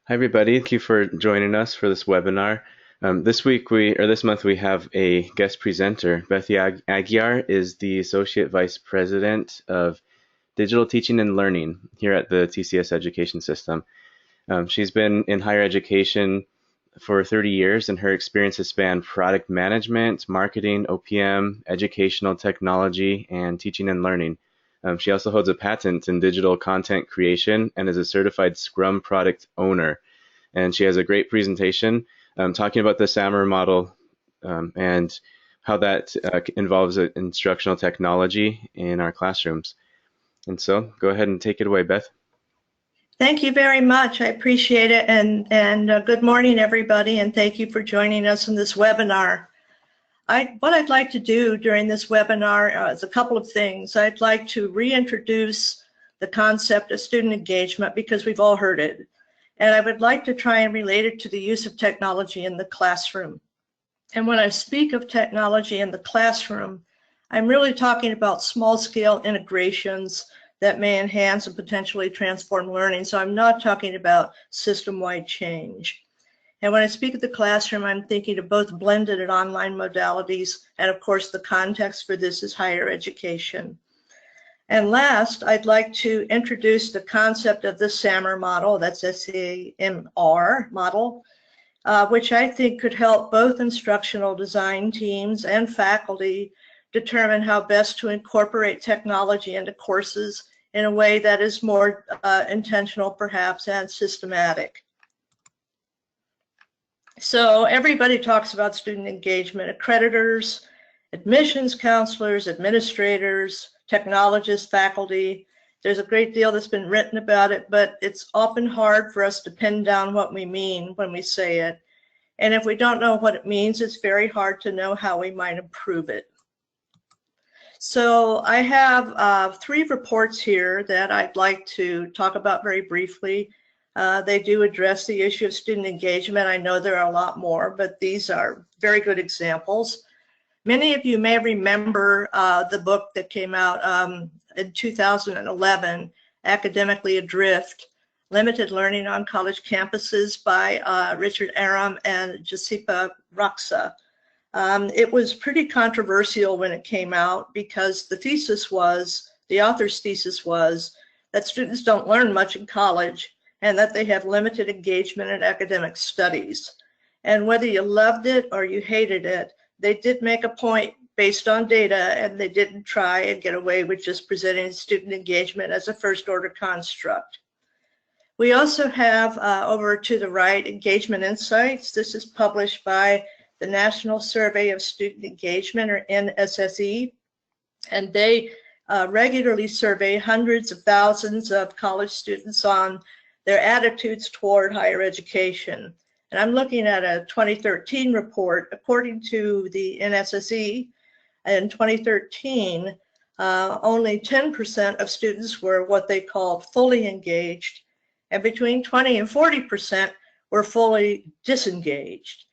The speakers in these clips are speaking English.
Hi, everybody. Thank you for joining us for this webinar. This month we have a guest presenter. Bethea Aguiar is the Associate Vice President of Digital Teaching and Learning here at the TCS Education System. She's been in higher education for 30 years, and her experiences span product management, marketing, OPM, educational technology, and teaching and learning. She also holds a patent in digital content creation and is a certified Scrum product owner. And she has a great presentation talking about the SAMR model and how that involves instructional technology in our classrooms. And so go ahead and take it away, Beth. Thank you very much. I appreciate it. And good morning, everybody, and thank you for joining us in this webinar. What I'd like to do during this webinar is a couple of things. I'd like to reintroduce the concept of student engagement because we've all heard it. And I would like to try and relate it to the use of technology in the classroom. And when I speak of technology in the classroom, I'm really talking about small-scale integrations that may enhance and potentially transform learning. So I'm not talking about system-wide change. And when I speak of the classroom, I'm thinking of both blended and online modalities. And of course, the context for this is higher education. And last, I'd like to introduce the concept of the SAMR model, that's SAMR model, which I think could help both instructional design teams and faculty determine how best to incorporate technology into courses in a way that is more intentional, perhaps, and systematic. So everybody talks about student engagement: accreditors, admissions counselors, administrators, technologists, faculty. There's a great deal that's been written about it, but it's often hard for us to pin down what we mean when we say it. And if we don't know what it means, it's very hard to know how we might improve it. So I have 3 reports here that I'd like to talk about very briefly. They do address the issue of student engagement. I know there are a lot more, but these are very good examples. Many of you may remember the book that came out in 2011, Academically Adrift: Limited Learning on College Campuses by Richard Aram and Josipa Raksa. It was pretty controversial when it came out because the author's thesis was that students don't learn much in college and that they have limited engagement in academic studies. And whether you loved it or you hated it, they did make a point based on data, and they didn't try and get away with just presenting student engagement as a first-order construct. We also have over to the right, Engagement Insights. This is published by the National Survey of Student Engagement, or NSSE, and they regularly survey hundreds of thousands of college students on their attitudes toward higher education. And I'm looking at a 2013 report. According to the NSSE, in 2013, only 10% of students were what they called fully engaged, and between 20 and 40% were fully disengaged.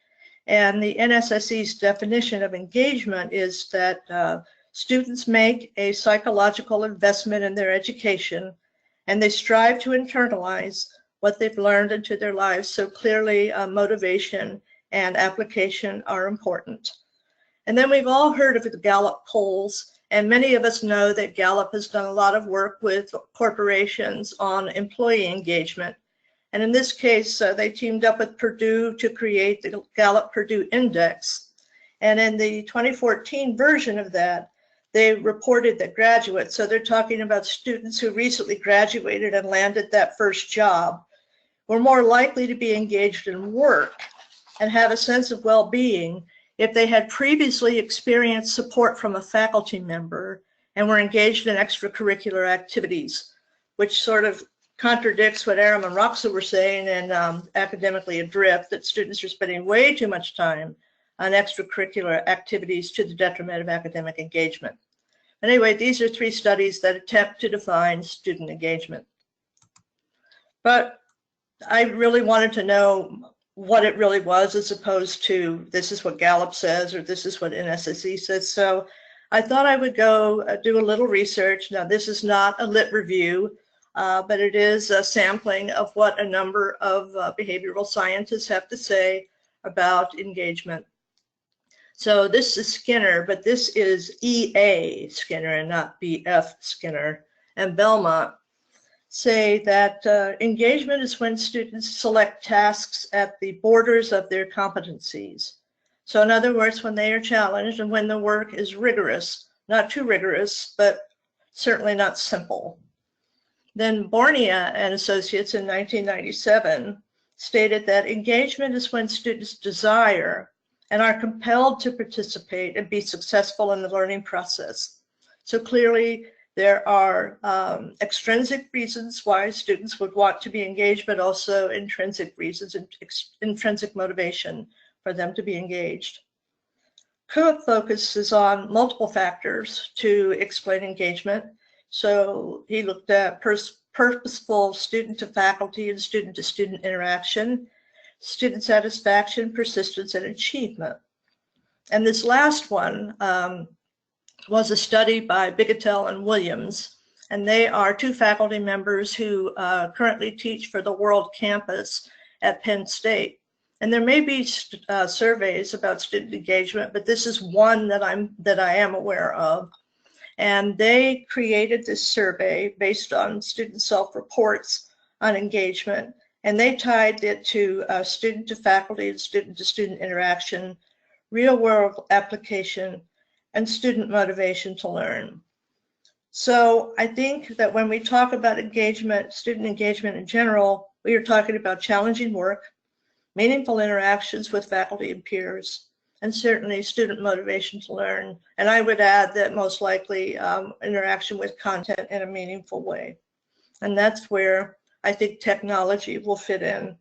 And the NSSE's definition of engagement is that students make a psychological investment in their education, and they strive to internalize what they've learned into their lives. So clearly, motivation and application are important. And then we've all heard of the Gallup Polls, and many of us know that Gallup has done a lot of work with corporations on employee engagement. And in this case, they teamed up with Purdue to create the Gallup Purdue Index. And in the 2014 version of that, they reported that graduates, so they're talking about students who recently graduated and landed that first job, were more likely to be engaged in work and have a sense of well-being if they had previously experienced support from a faculty member and were engaged in extracurricular activities, which sort of contradicts what Aram and Raksa were saying in Academically Adrift, that students are spending way too much time on extracurricular activities to the detriment of academic engagement. Anyway, these are 3 studies that attempt to define student engagement. But I really wanted to know what it really was, as opposed to this is what Gallup says or this is what NSSE says. So I thought I would go do a little research. Now, this is not a lit review. but it is a sampling of what a number of behavioral scientists have to say about engagement. So this is Skinner, but this is E.A. Skinner and not B.F. Skinner. And Belmont say that engagement is when students select tasks at the borders of their competencies. So in other words, when they are challenged and when the work is rigorous, not too rigorous, but certainly not simple. Then Bornia and Associates in 1997 stated that engagement is when students desire and are compelled to participate and be successful in the learning process. So clearly there are extrinsic reasons why students would want to be engaged, but also intrinsic reasons and intrinsic motivation for them to be engaged. Cook focuses on multiple factors to explain engagement. So he looked at purposeful student to faculty and student to student interaction, student satisfaction, persistence, and achievement. And this last one was a study by Bigetel and Williams, and they are two faculty members who currently teach for the World Campus at Penn State. And there may be surveys about student engagement, but this is one that I am aware of. And they created this survey based on student self-reports on engagement, and they tied it to student to faculty and student to student interaction, real world application, and student motivation to learn. So I think that when we talk about engagement, student engagement in general, we are talking about challenging work, meaningful interactions with faculty and peers, and certainly student motivation to learn. And I would add that most likely interaction with content in a meaningful way. And that's where I think technology will fit in.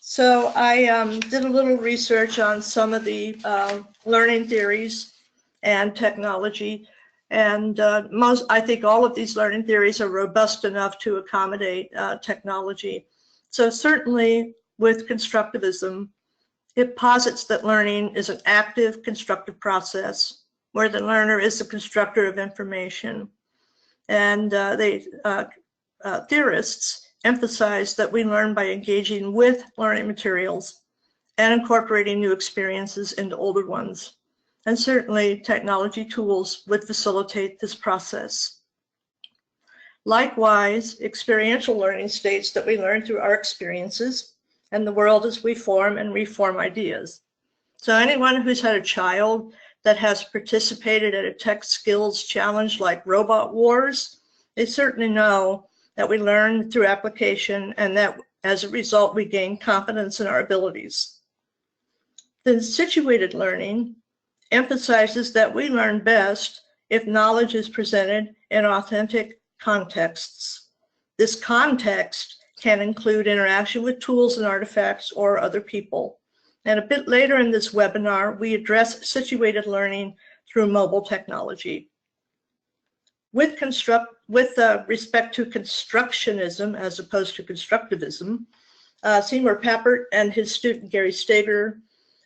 So I did a little research on some of the learning theories and technology. And I think all of these learning theories are robust enough to accommodate technology. So certainly with constructivism, it posits that learning is an active, constructive process where the learner is the constructor of information. And theorists emphasize that we learn by engaging with learning materials and incorporating new experiences into older ones. And certainly technology tools would facilitate this process. Likewise, experiential learning states that we learn through our experiences and the world as we form and reform ideas. So anyone who's had a child that has participated at a tech skills challenge like Robot Wars, they certainly know that we learn through application and that as a result we gain confidence in our abilities. Then situated learning emphasizes that we learn best if knowledge is presented in authentic contexts. This context can include interaction with tools and artifacts or other people. And a bit later in this webinar, we address situated learning through mobile technology. With respect to constructionism as opposed to constructivism, Seymour Papert and his student Gary Steger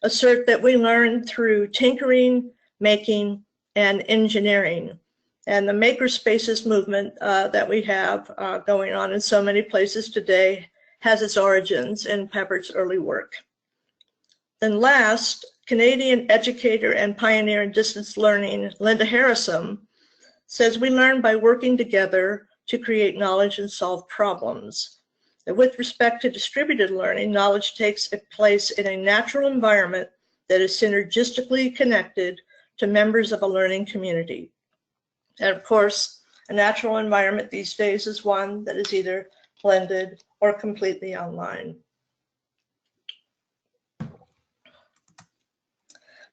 assert that we learn through tinkering, making, and engineering. And the makerspaces movement that we have going on in so many places today has its origins in Papert's early work. Then last, Canadian educator and pioneer in distance learning, Linda Harrison, says we learn by working together to create knowledge and solve problems. And with respect to distributed learning, knowledge takes place in a natural environment that is synergistically connected to members of a learning community. And of course, a natural environment these days is one that is either blended or completely online.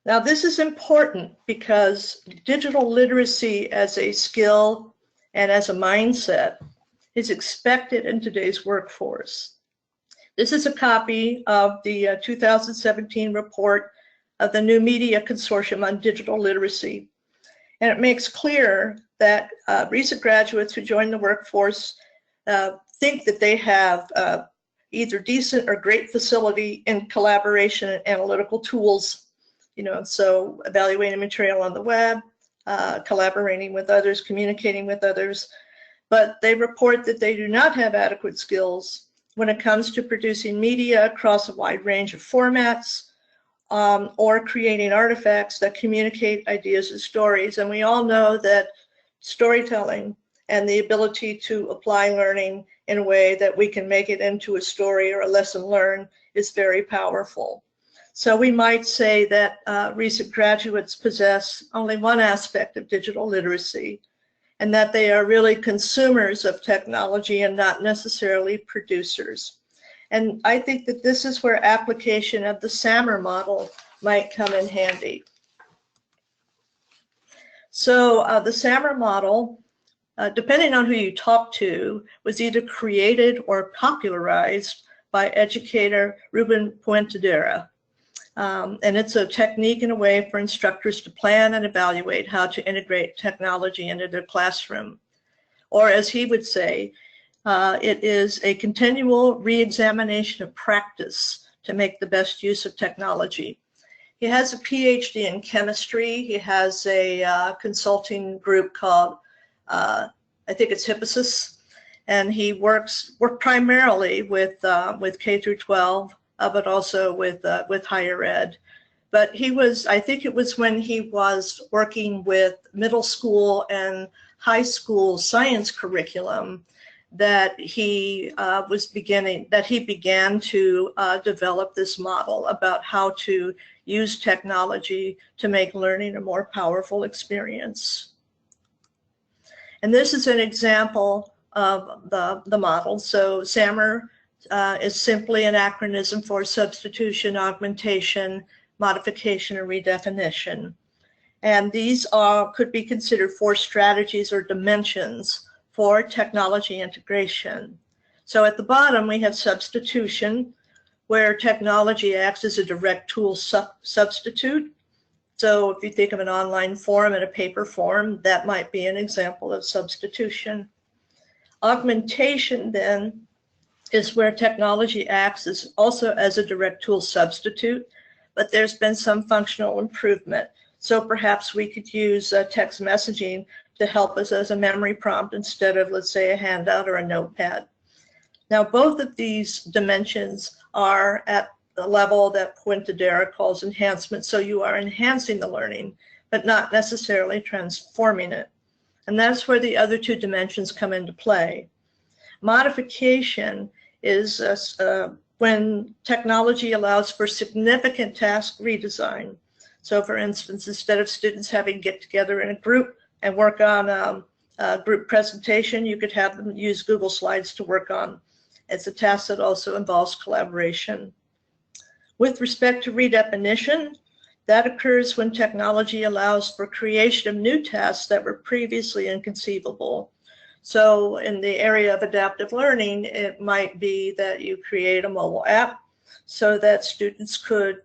Now, this is important because digital literacy as a skill and as a mindset is expected in today's workforce. This is a copy of the 2017 report of the New Media Consortium on Digital Literacy. And it makes clear that recent graduates who join the workforce think that they have either decent or great facility in collaboration and analytical tools. So evaluating material on the web, collaborating with others, communicating with others. but they report that they do not have adequate skills when it comes to producing media across a wide range of formats, or creating artifacts that communicate ideas and stories. And we all know that storytelling and the ability to apply learning in a way that we can make it into a story or a lesson learned is very powerful. So we might say that recent graduates possess only one aspect of digital literacy, and that they are really consumers of technology and not necessarily producers. And I think that this is where application of the SAMR model might come in handy. So the SAMR model, depending on who you talk to, was either created or popularized by educator Ruben Puentedura. And it's a technique and a way for instructors to plan and evaluate how to integrate technology into their classroom. Or as he would say, it is a continual re-examination of practice to make the best use of technology. He has a PhD in chemistry. He has a consulting group called, I think it's Hipposis, and he worked primarily with K through 12, but also with higher ed. But he was, I think it was when he was working with middle school and high school science curriculum that he began to develop this model about how to use technology to make learning a more powerful experience. And this is an example of the model. So SAMR is simply an acronym for substitution, augmentation, modification, and redefinition. And these could be considered 4 strategies or dimensions for technology integration. So at the bottom, we have substitution, where technology acts as a direct tool substitute. So if you think of an online form and a paper form, that might be an example of substitution. Augmentation, then, is where technology acts also as a direct tool substitute, but there's been some functional improvement. So perhaps we could use text messaging to help us as a memory prompt instead of, let's say, a handout or a notepad. Now, both of these dimensions are at the level that Puentedura calls enhancement. So you are enhancing the learning, but not necessarily transforming it. And that's where the other 2 dimensions come into play. Modification is when technology allows for significant task redesign. So for instance, instead of students having to get together in a group and work on a group presentation, you could have them use Google Slides to work on. It's a task that also involves collaboration. With respect to redefinition, that occurs when technology allows for creation of new tasks that were previously inconceivable. So in the area of adaptive learning, it might be that you create a mobile app so that students could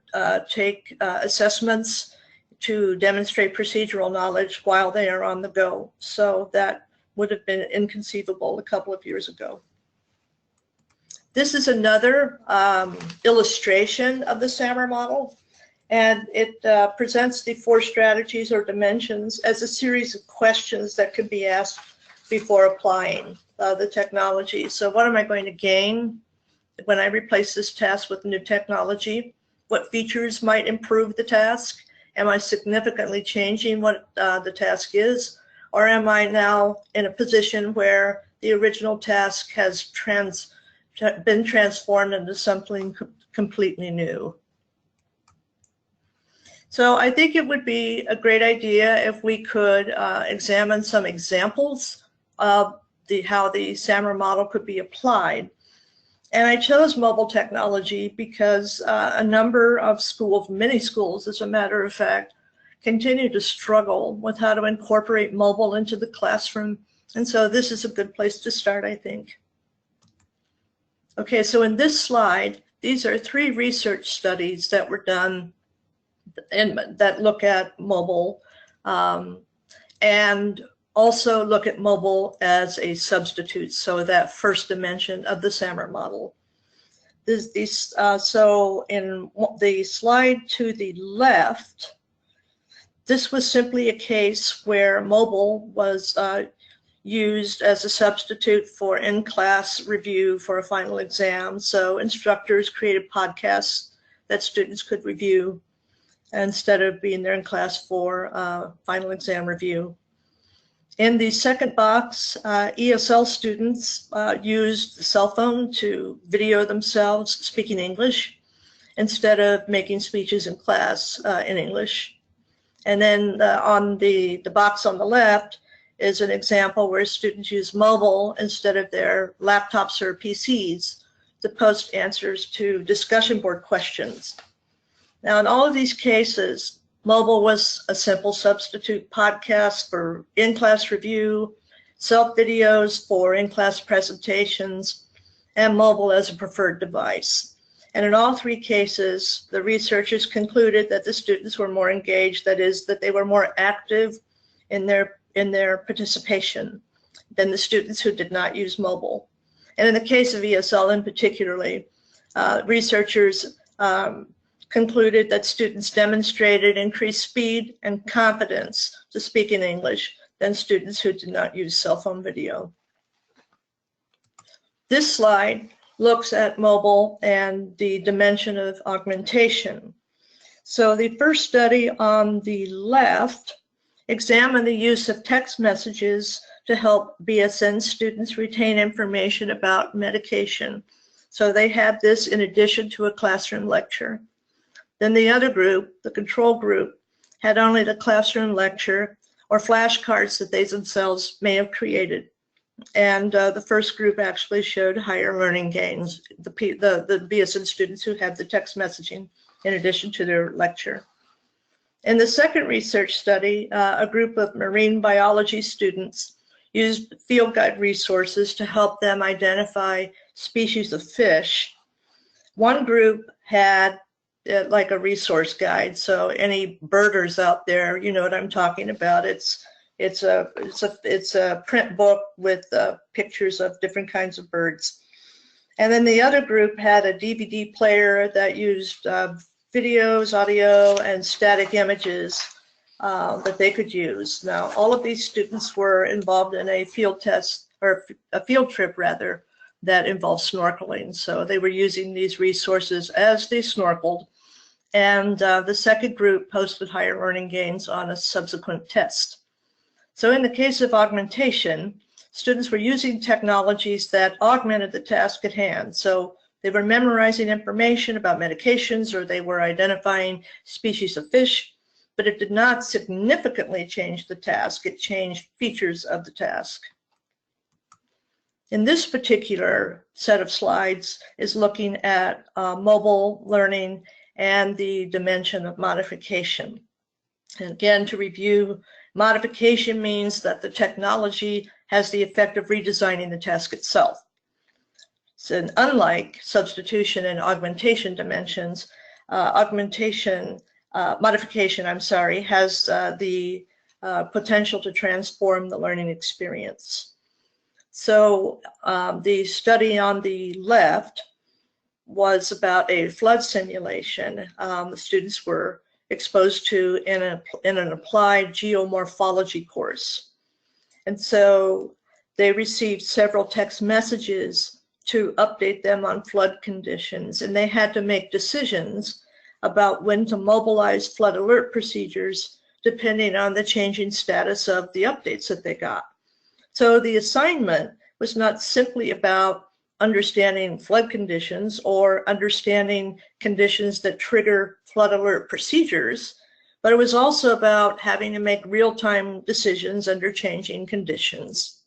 take assessments to demonstrate procedural knowledge while they are on the go. So that would have been inconceivable a couple of years ago. This is another illustration of the SAMR model, and it presents the 4 strategies or dimensions as a series of questions that could be asked before applying the technology. So what am I going to gain when I replace this task with new technology? What features might improve the task? Am I significantly changing what the task is? Or am I now in a position where the original task has been transformed into something completely new? So I think it would be a great idea if we could examine some examples of how the SAMR model could be applied. And I chose mobile technology because a number of schools, many schools as a matter of fact, continue to struggle with how to incorporate mobile into the classroom. And so this is a good place to start, I think. Okay, so in this slide, these are 3 research studies that were done that look at mobile and also look at mobile as a substitute, so that first dimension of the SAMR model. So in the slide to the left, this was simply a case where mobile was used as a substitute for in-class review for a final exam. So instructors created podcasts that students could review instead of being there in class for final exam review. In the second box, ESL students used the cell phone to video themselves speaking English instead of making speeches in class in English. And then on the box on the left is an example where students use mobile instead of their laptops or PCs to post answers to discussion board questions. Now, in all of these cases, mobile was a simple substitute: podcast for in-class review, self-videos for in-class presentations, and mobile as a preferred device. And in all three cases, the researchers concluded that the students were more engaged, that is, that they were more active in their participation than the students who did not use mobile. And in the case of ESL in particularly, researchers concluded that students demonstrated increased speed and confidence to speak in English than students who did not use cell phone video. This slide looks at mobile and the dimension of augmentation. So the first study on the left examined the use of text messages to help BSN students retain information about medication. So they had this in addition to a classroom lecture. Then the other group, the control group, had only the classroom lecture or flashcards that they themselves may have created. And the first group actually showed higher learning gains, the BSN students who had the text messaging in addition to their lecture. In the second research study, a group of marine biology students used field guide resources to help them identify species of fish. One group had like a resource guide, so any birders out there, you know what I'm talking about. It's a print book with pictures of different kinds of birds. And then the other group had a DVD player that used videos, audio, and static images that they could use. Now, all of these students were involved in a field test, or a field trip rather, that involved snorkeling. So they were using these resources as they snorkeled. And the second group posted higher learning gains on a subsequent test. So in the case of augmentation, students were using technologies that augmented the task at hand. So they were memorizing information about medications, or they were identifying species of fish, but it did not significantly change the task. It changed features of the task. In this particular set of slides is looking at mobile learning and the dimension of modification. And again, to review, modification means that the technology has the effect of redesigning the task itself. So unlike substitution and augmentation dimensions, modification, has the potential to transform the learning experience. So the study on the left was about a flood simulation. The students were exposed to in an applied geomorphology course. And so they received several text messages to update them on flood conditions, and they had to make decisions about when to mobilize flood alert procedures depending on the changing status of the updates that they got. So the assignment was not simply about understanding flood conditions or understanding conditions that trigger flood alert procedures, but it was also about having to make real-time decisions under changing conditions.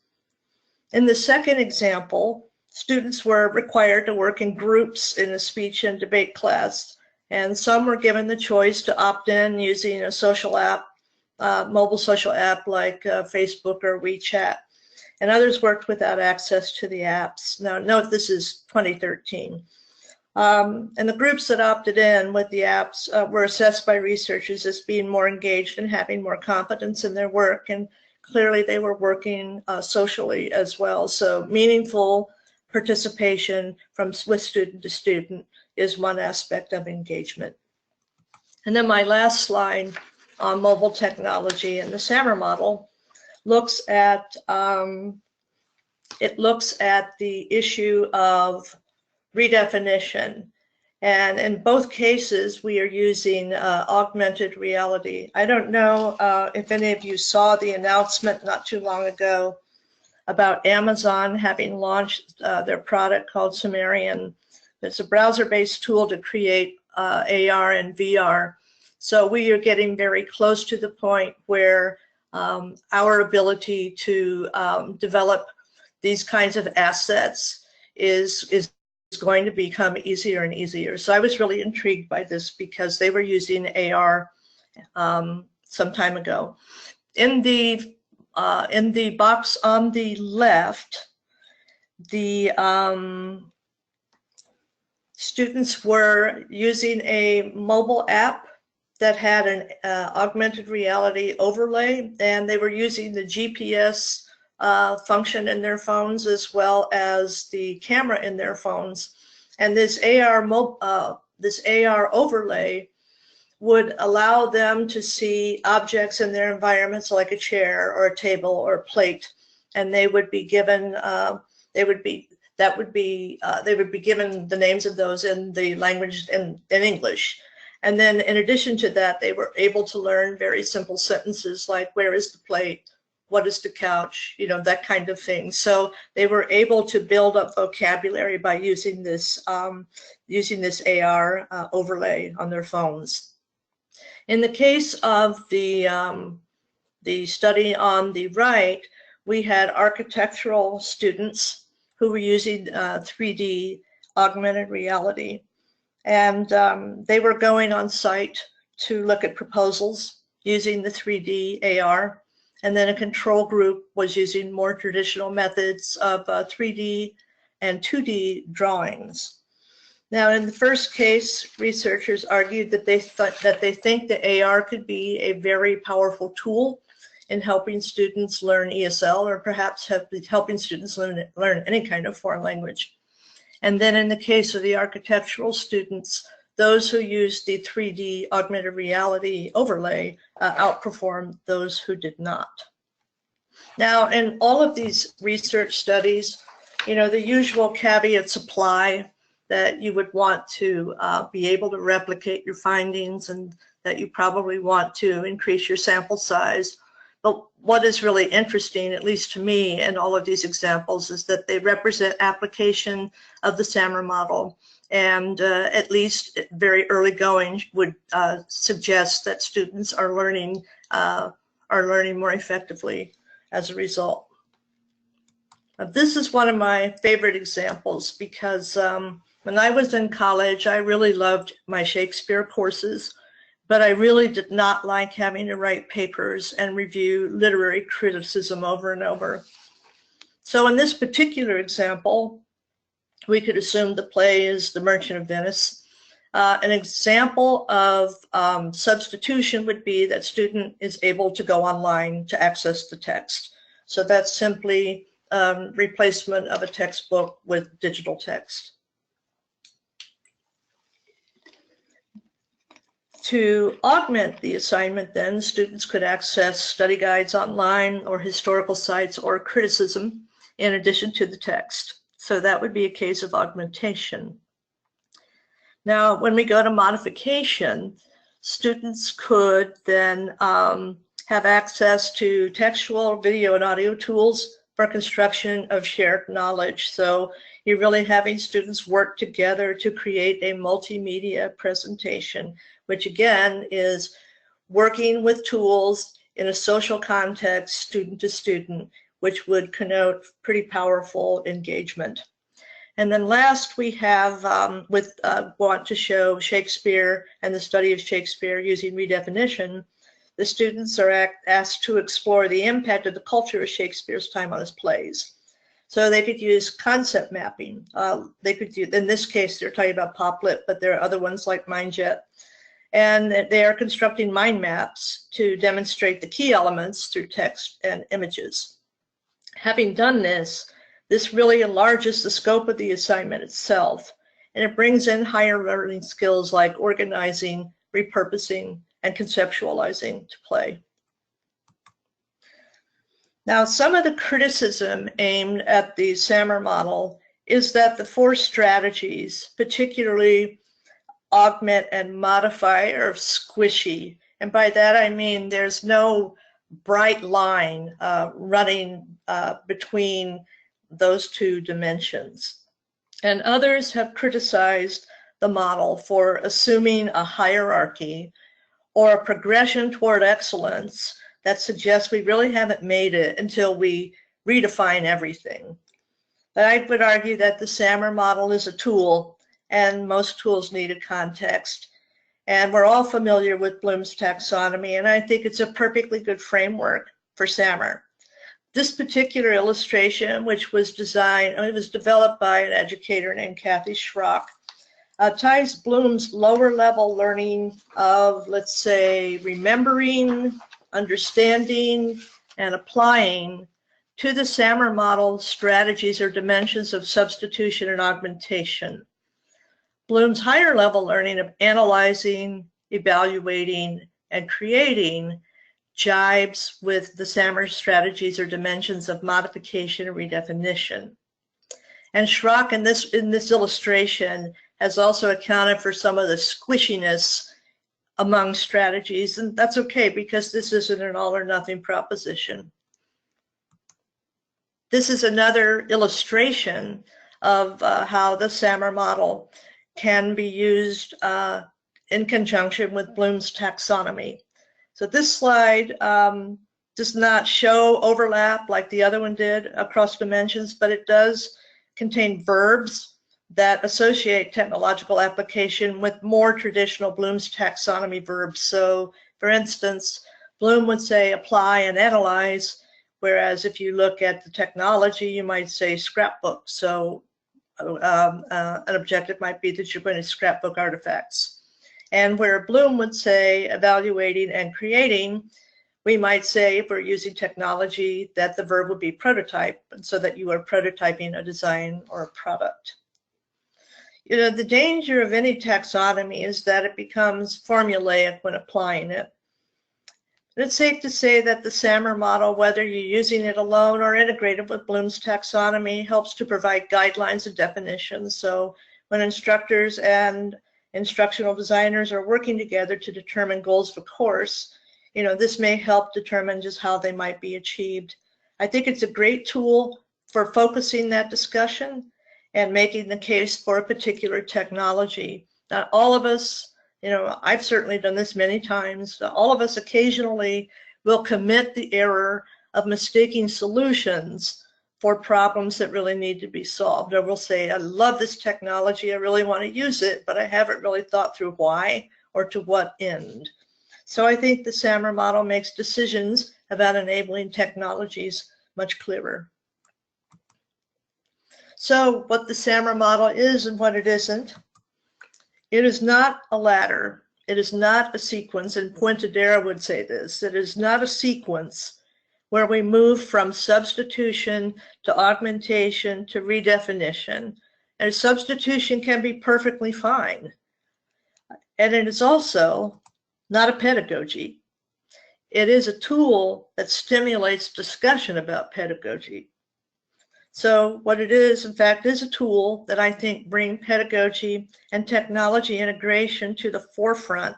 In the second example, students were required to work in groups in a speech and debate class, and some were given the choice to opt in using a social app, mobile social app like Facebook or WeChat, and others worked without access to the apps. Now, note this is 2013. And the groups that opted in with the apps were assessed by researchers as being more engaged and having more confidence in their work, and clearly they were working socially as well. So meaningful participation with student to student is one aspect of engagement. And then my last slide on mobile technology and the SAMR model looks at the issue of redefinition. And in both cases, we are using augmented reality. I don't know if any of you saw the announcement not too long ago about Amazon having launched their product called SAMR. It's a browser-based tool to create AR and VR. So we are getting very close to the point where our ability to develop these kinds of assets is going to become easier and easier. So I was really intrigued by this because they were using AR some time ago. In the box on the left, the students were using a mobile app that had an augmented reality overlay, and they were using the GPS function in their phones as well as the camera in their phones. And this AR overlay would allow them to see objects in their environments like a chair or a table or a plate, and they would be given they would be given the names of those in the language in English. And then in addition to that, they were able to learn very simple sentences like, where is the plate? What is the couch? You know, that kind of thing. So they were able to build up vocabulary by using this AR overlay on their phones. In the case of the study on the right, we had architectural students who were using 3D augmented reality. And they were going on site to look at proposals using the 3D AR. And then a control group was using more traditional methods of 3D and 2D drawings. Now, in the first case, researchers argued that they think the AR could be a very powerful tool in helping students learn ESL, or perhaps helping students learn any kind of foreign language. And then in the case of the architectural students, those who used the 3D augmented reality overlay outperformed those who did not. Now, in all of these research studies, you know, the usual caveats apply, that you would want to be able to replicate your findings, and that you probably want to increase your sample size. But what is really interesting, at least to me, in all of these examples, is that they represent application of the SAMR model, and at least very early going would suggest that students are learning more effectively as a result. This is one of my favorite examples because when I was in college, I really loved my Shakespeare courses, but I really did not like having to write papers and review literary criticism over and over. So in this particular example, we could assume the play is The Merchant of Venice. An example of substitution would be that student is able to go online to access the text. So that's simply replacement of a textbook with digital text. To augment the assignment, then, students could access study guides online or historical sites or criticism in addition to the text. So that would be a case of augmentation. Now, when we go to modification, students could then have access to textual, video, and audio tools for construction of shared knowledge. So you're really having students work together to create a multimedia presentation, which again is working with tools in a social context, student to student, which would connote pretty powerful engagement. And then last, we have want to show Shakespeare and the study of Shakespeare using redefinition. The students are asked to explore the impact of the culture of Shakespeare's time on his plays. So they could use concept mapping. They could use, in this case, they're talking about PopLit, but there are other ones like MindJet. And they are constructing mind maps to demonstrate the key elements through text and images. Having done this, this really enlarges the scope of the assignment itself, and it brings in higher learning skills like organizing, repurposing, and conceptualizing to play. Now, some of the criticism aimed at the SAMR model is that the 4 strategies, particularly augment and modify, are squishy. And by that I mean there's no bright line running between those 2 dimensions. And others have criticized the model for assuming a hierarchy or a progression toward excellence that suggests we really haven't made it until we redefine everything. But I would argue that the SAMR model is a tool, and most tools need a context. And we're all familiar with Bloom's taxonomy, and I think it's a perfectly good framework for SAMR. This particular illustration, which was it was developed by an educator named Kathy Schrock, ties Bloom's lower level learning of, let's say, remembering, understanding, and applying to the SAMR model strategies or dimensions of substitution and augmentation. Bloom's higher level learning of analyzing, evaluating, and creating jibes with the SAMR strategies or dimensions of modification and redefinition. And Schrock in this illustration has also accounted for some of the squishiness among strategies, and that's okay because this isn't an all or nothing proposition. This is another illustration of how the SAMR model can be used in conjunction with Bloom's taxonomy. So this slide does not show overlap like the other one did across dimensions, but it does contain verbs that associate technological application with more traditional Bloom's taxonomy verbs. So for instance, Bloom would say apply and analyze, whereas if you look at the technology, you might say scrapbook. So an objective might be that you're going to scrapbook artifacts. And where Bloom would say evaluating and creating, we might say, if we're using technology, that the verb would be prototype, and so that you are prototyping a design or a product. You know, the danger of any taxonomy is that it becomes formulaic when applying it. But it's safe to say that the SAMR model, whether you're using it alone or integrated with Bloom's taxonomy, helps to provide guidelines and definitions. So when instructors and instructional designers are working together to determine goals for course, you know, this may help determine just how they might be achieved. I think it's a great tool for focusing that discussion and making the case for a particular technology. Now, all of us, you know, I've certainly done this many times, all of us occasionally will commit the error of mistaking solutions for problems that really need to be solved. Or we'll say, I love this technology, I really want to use it, but I haven't really thought through why or to what end. So I think the SAMR model makes decisions about enabling technologies much clearer. So what the SAMR model is and what it isn't. It is not a ladder. It is not a sequence, and Puentedura would say this. It is not a sequence where we move from substitution to augmentation to redefinition. And substitution can be perfectly fine. And it is also not a pedagogy. It is a tool that stimulates discussion about pedagogy. So what it is, in fact, is a tool that I think bring pedagogy and technology integration to the forefront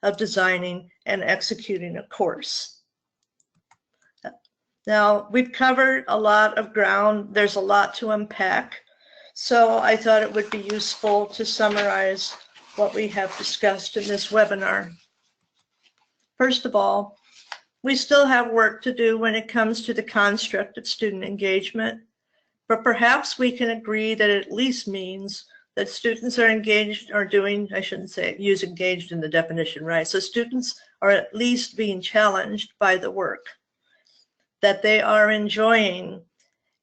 of designing and executing a course. Now, we've covered a lot of ground. There's a lot to unpack. So I thought it would be useful to summarize what we have discussed in this webinar. First of all, we still have work to do when it comes to the construct of student engagement, but perhaps we can agree that it at least means that students are engaged or doing, I shouldn't say use engaged in the definition, right? So students are at least being challenged by the work, that they are enjoying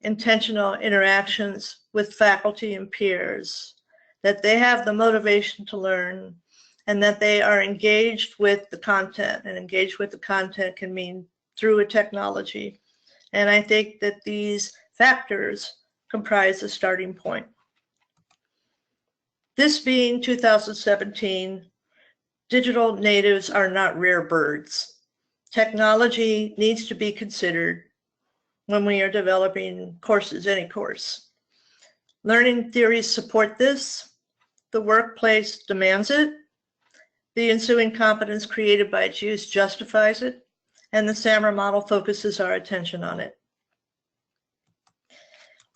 intentional interactions with faculty and peers, that they have the motivation to learn, and that they are engaged with the content. And engaged with the content can mean through a technology. And I think that these factors comprise the starting point. This being 2017, digital natives are not rare birds. Technology needs to be considered, when we are developing courses, any course. Learning theories support this. The workplace demands it. The ensuing competence created by its use justifies it, and the SAMR model focuses our attention on it.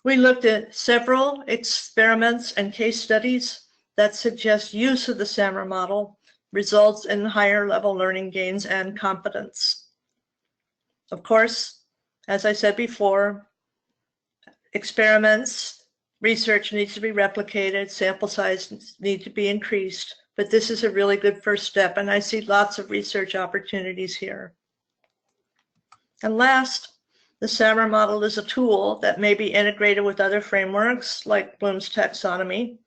We looked at several experiments and case studies that suggest use of the SAMR model results in higher level learning gains and competence. Of course, as I said before, experiments, research needs to be replicated, sample size need to be increased, but this is a really good first step, and I see lots of research opportunities here. And last, the SAMR model is a tool that may be integrated with other frameworks like Bloom's taxonomy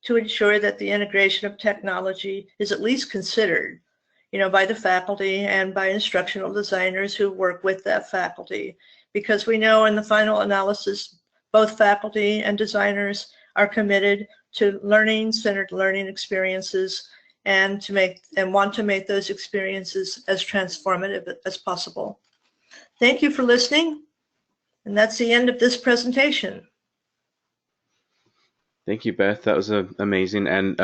to ensure that the integration of technology is at least considered, by the faculty and by instructional designers who work with that faculty. Because we know in the final analysis, both faculty and designers are committed to learning-centered learning experiences and want to make those experiences as transformative as possible. Thank you for listening, and that's the end of this presentation. Thank you, Beth. That was amazing. And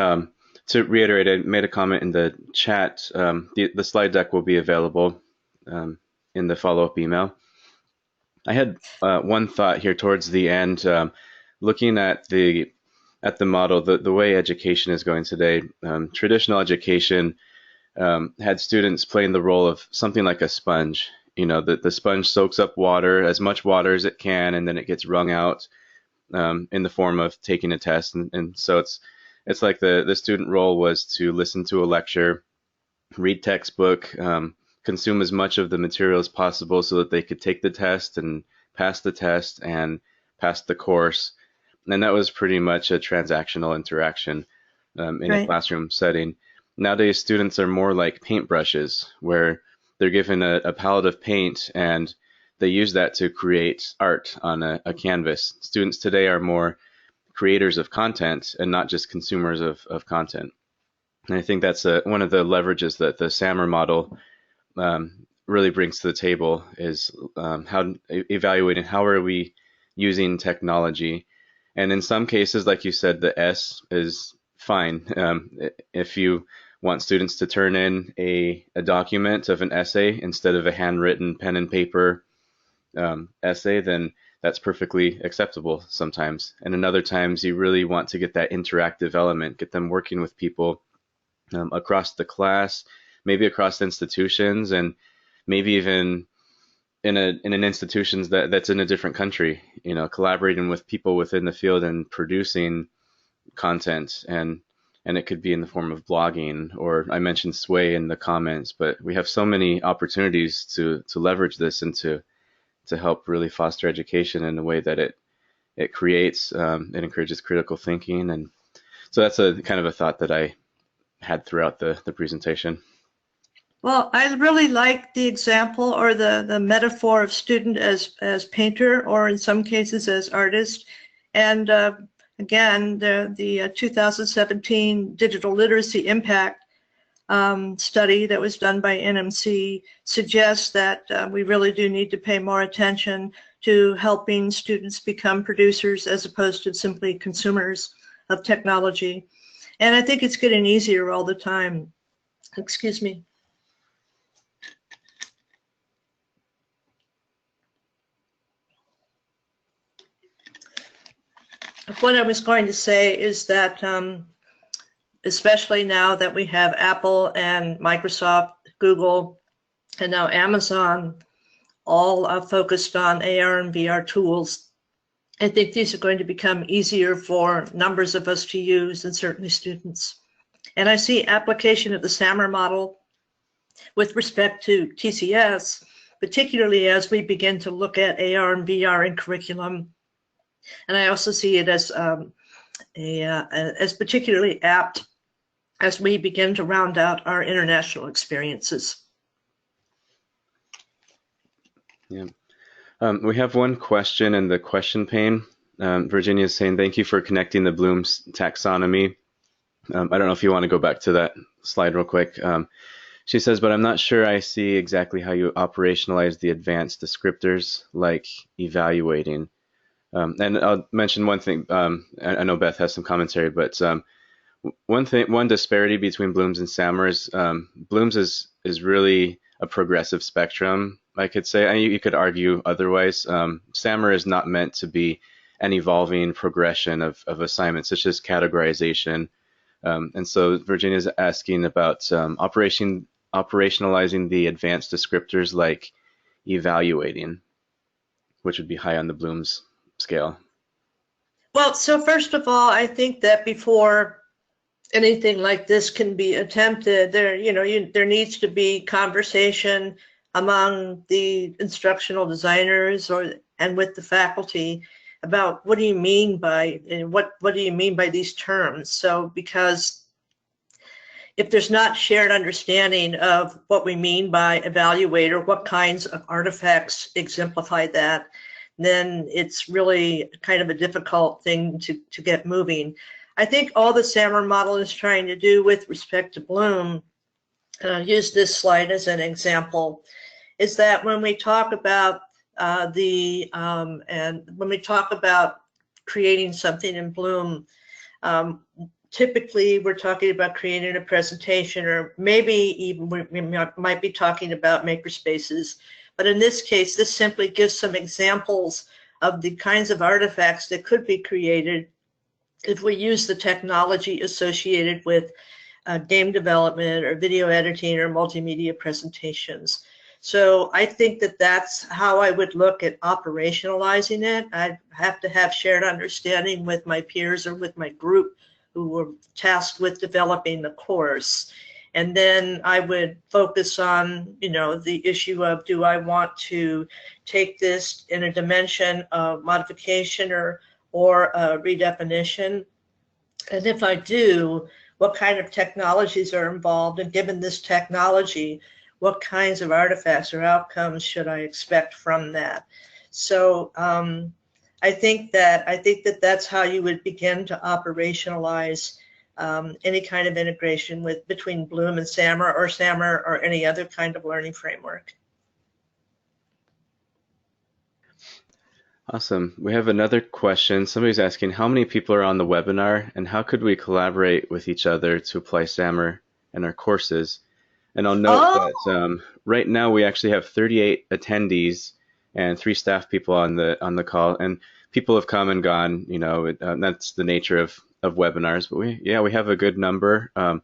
to reiterate, I made a comment in the chat. The slide deck will be available in the follow-up email. I had one thought here towards the end, looking at the model, the way education is going today. Traditional education had students playing the role of something like a sponge. The sponge soaks up water, as much water as it can, and then it gets wrung out in the form of taking a test. And so it's like the student role was to listen to a lecture, read textbook, consume as much of the material as possible so that they could take the test and pass the test and pass the course. And that was pretty much a transactional interaction in a classroom setting. Nowadays, students are more like paintbrushes, where they're given a palette of paint and they use that to create art on a canvas. Students today are more creators of content and not just consumers of content. And I think that's one of the leverages that the SAMR model really brings to the table is how evaluating how are we using technology. And in some cases, like you said, the S is fine. If you want students to turn in a document of an essay instead of a handwritten pen and paper essay, then that's perfectly acceptable sometimes. And in other times, you really want to get that interactive element, get them working with people across the class, maybe across institutions, and maybe even in an institution that's in a different country, collaborating with people within the field and producing content. And it could be in the form of blogging, or I mentioned Sway in the comments, but we have so many opportunities to leverage this and to help really foster education in a way that it creates, it encourages critical thinking. And so that's a kind of a thought that I had throughout the presentation. Well, I really like the example or the metaphor of student as painter, or in some cases as artist. And again, the 2017 digital literacy impact study that was done by NMC suggests that we really do need to pay more attention to helping students become producers as opposed to simply consumers of technology. And I think it's getting easier all the time. Excuse me. What I was going to say is that especially now that we have Apple and Microsoft, Google, and now Amazon all focused on AR and VR tools, I think these are going to become easier for numbers of us to use, and certainly students. And I see application of the SAMR model with respect to TCS, particularly as we begin to look at AR and VR in curriculum. And I also see it as particularly apt as we begin to round out our international experiences. Yeah. We have one question in the question pane. Virginia is saying, thank you for connecting the Bloom's taxonomy. I don't know if you want to go back to that slide real quick. She says, but I'm not sure I see exactly how you operationalize the advanced descriptors like evaluating. And I'll mention one thing. I know Beth has some commentary, but one disparity between Bloom's and SAMR is Bloom's is really a progressive spectrum, I could say. You could argue otherwise. SAMR is not meant to be an evolving progression of assignments. It's just categorization. And so Virginia's asking about operationalizing the advanced descriptors like evaluating, which would be high on the Bloom's scale. Well, so first of all, I think that before anything like this can be attempted, there needs to be conversation among the instructional designers and with the faculty about what do you mean by these terms. So because if there's not shared understanding of what we mean by evaluate or what kinds of artifacts exemplify that, then it's really kind of a difficult thing to get moving. I think all the SAMR model is trying to do with respect to Bloom, and I'll use this slide as an example, is that when we talk about when we talk about creating something in Bloom, typically we're talking about creating a presentation, or maybe even we might be talking about makerspaces. But in this case, this simply gives some examples of the kinds of artifacts that could be created if we use the technology associated with game development or video editing or multimedia presentations. So I think that that's how I would look at operationalizing it. I'd have to have shared understanding with my peers or with my group who were tasked with developing the course. And then I would focus on, the issue of, do I want to take this in a dimension of modification or redefinition? And if I do, what kind of technologies are involved? And given this technology, what kinds of artifacts or outcomes should I expect from that? So I think that that's how you would begin to operationalize any kind of integration between Bloom and SAMR or any other kind of learning framework. Awesome. We have another question. Somebody's asking, how many people are on the webinar and how could we collaborate with each other to apply SAMR in our courses? And I'll note that right now we actually have 38 attendees and 3 staff people on the call, and people have come and gone. That's the nature of webinars. But we have a good number. And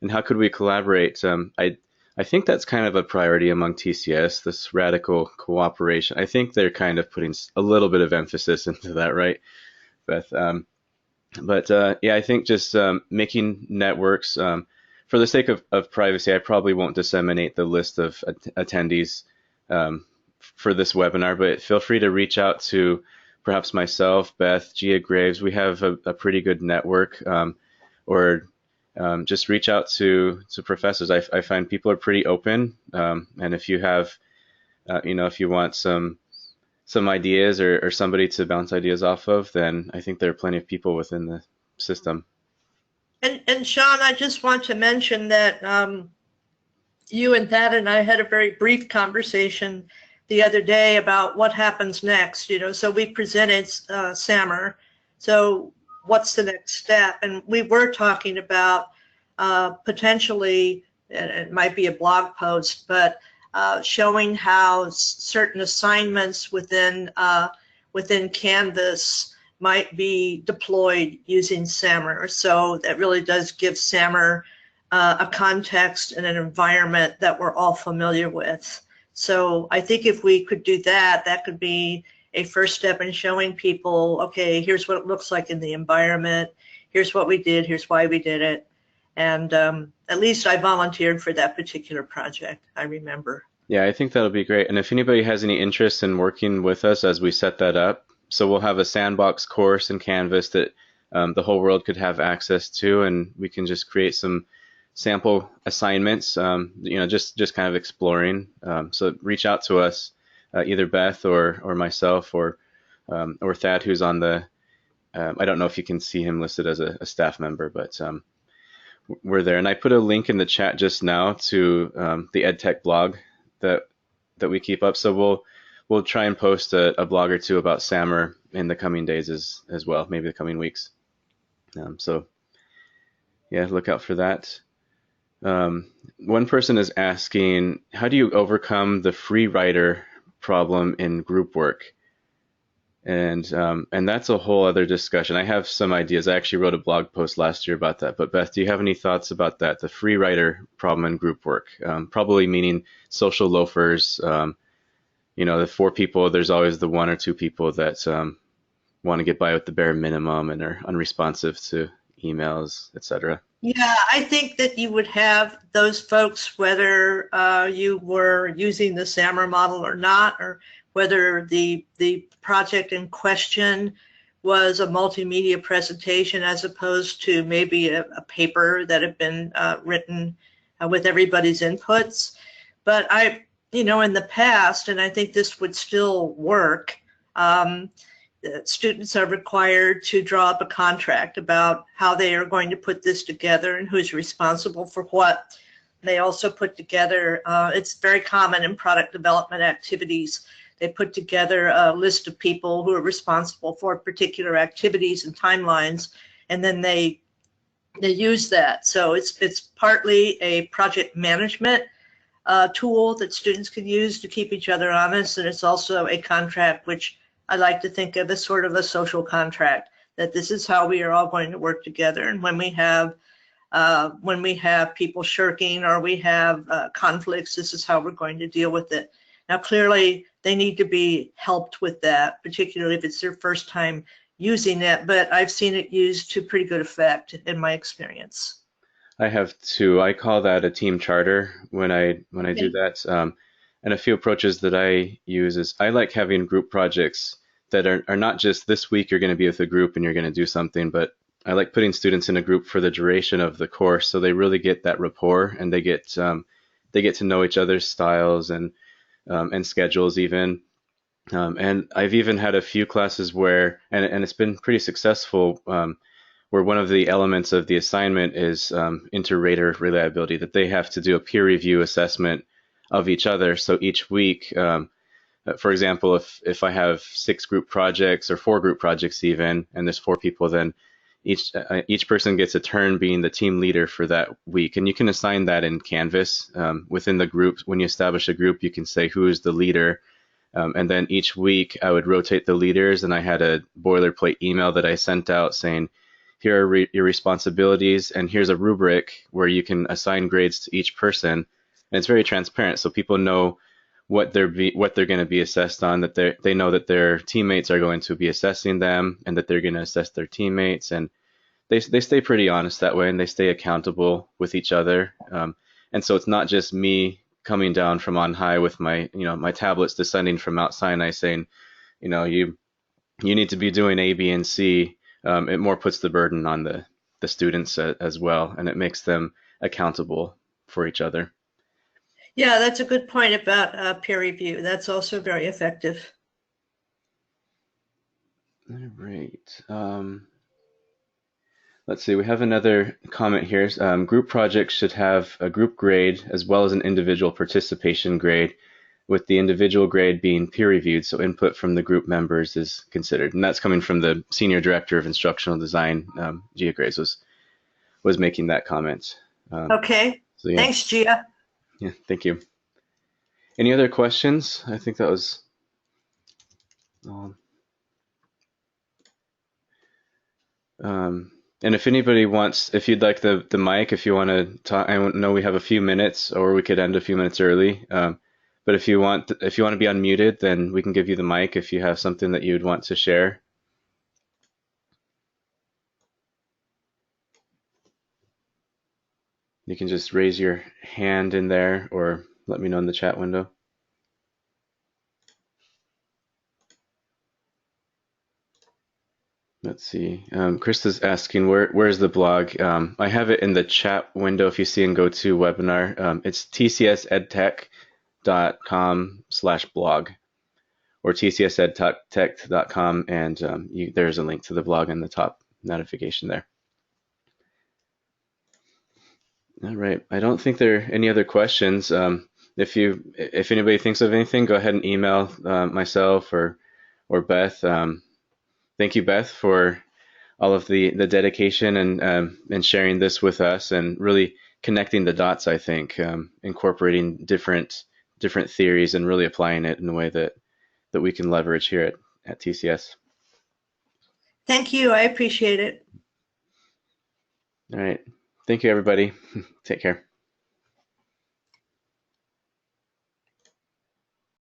how could we collaborate? I think that's kind of a priority among TCS, this radical cooperation. I think they're kind of putting a little bit of emphasis into that, right, Beth? I think just making networks. For the sake of privacy, I probably won't disseminate the list of attendees for this webinar, but feel free to reach out to perhaps myself, Beth, Gia Graves. We have a pretty good network, or just reach out to professors. I find people are pretty open, and if you have, if you want some ideas or somebody to bounce ideas off of, then I think there are plenty of people within the system. And Sean, I just want to mention that you and Thad and I had a very brief conversation the other day about what happens next. So we presented SAMR. So what's the next step? And we were talking about potentially, and it might be a blog post, but showing how certain assignments within Canvas might be deployed using SAMR. So that really does give SAMR a context and an environment that we're all familiar with. So I think if we could do that, that could be a first step in showing people, okay, here's what it looks like in the environment. Here's what we did. Here's why we did it. And at least I volunteered for that particular project, I remember. Yeah, I think that'll be great. And if anybody has any interest in working with us as we set that up, so we'll have a sandbox course in Canvas that the whole world could have access to, and we can just create some sample assignments, just kind of exploring. So reach out to us, either Beth or myself or Thad, who's on the, I don't know if you can see him listed as a staff member, but were there. And I put a link in the chat just now to the EdTech blog that we keep up. So we'll try and post a blog or two about SAMR in the coming days as well, maybe the coming weeks. So yeah, look out for that. One person is asking, how do you overcome the free writer problem in group work? And that's a whole other discussion. I have some ideas. I actually wrote a blog post last year about that. But Beth, do you have any thoughts about that? The free writer problem in group work, probably meaning social loafers. The 4 people, there's always the 1 or 2 people that want to get by with the bare minimum and are unresponsive to emails, etc. Yeah, I think that you would have those folks, whether you were using the SAMR model or not, or whether the project in question was a multimedia presentation as opposed to maybe a paper that had been written with everybody's inputs. But in the past, and I think this would still work, students are required to draw up a contract about how they are going to put this together and who's responsible for what. They also put together, it's very common in product development activities, they put together a list of people who are responsible for particular activities and timelines, and then they use that. So it's partly a project management tool that students can use to keep each other honest, and it's also a contract which I like to think of as sort of a social contract, that this is how we are all going to work together. And when we have people shirking or we have conflicts, this is how we're going to deal with it. Now, clearly, they need to be helped with that, particularly if it's their first time using it. But I've seen it used to pretty good effect in my experience. I have 2. I call that a team charter when I do that. And a few approaches that I use is I like having group projects that are not just this week you're going to be with a group and you're going to do something, but I like putting students in a group for the duration of the course, so they really get that rapport and they get to know each other's styles and schedules even. And I've even had a few classes where, and it's been pretty successful, where one of the elements of the assignment is inter-rater reliability, that they have to do a peer review assessment of each other. So each week, for example, if I have 6 group projects or 4 group projects even, and there's 4 people, then each person gets a turn being the team leader for that week. And you can assign that in Canvas within the group. When you establish a group, you can say who is the leader. And then each week I would rotate the leaders, and I had a boilerplate email that I sent out saying, here are your responsibilities, and here's a rubric where you can assign grades to each person. And it's very transparent, so people know what they're going to be assessed on, that they know that their teammates are going to be assessing them and that they're going to assess their teammates, and they stay pretty honest that way, and they stay accountable with each other. And so it's not just me coming down from on high with my tablets descending from Mount Sinai saying, you need to be doing A, B, and C. It more puts the burden on the students as well, and it makes them accountable for each other. Yeah, that's a good point about peer review. That's also very effective. All right. Let's see. We have another comment here. Group projects should have a group grade as well as an individual participation grade, with the individual grade being peer reviewed, so input from the group members is considered. And that's coming from the Senior Director of Instructional Design, Gia Graves, was making that comment. Okay. So, yeah. Thanks, Gia. Yeah, thank you. Any other questions? I think that was and if anybody wants, if you'd like the mic, if you want to talk, I know we have a few minutes, or we could end a few minutes early. But if you want to be unmuted, then we can give you the mic if you have something that you'd want to share. You can just raise your hand in there or let me know in the chat window. Let's see. Krista's asking, where's the blog? I have it in the chat window if you see in GoToWebinar. It's tcsedtech.com/blog or tcsedtech.com, and there's a link to the blog in the top notification there. All right. I don't think there are any other questions. If anybody thinks of anything, go ahead and email myself or Beth. Thank you, Beth, for all of the dedication and sharing this with us and really connecting the dots. I think incorporating different theories and really applying it in a way that we can leverage here at TCS. Thank you. I appreciate it. All right. Thank you, everybody. Take care.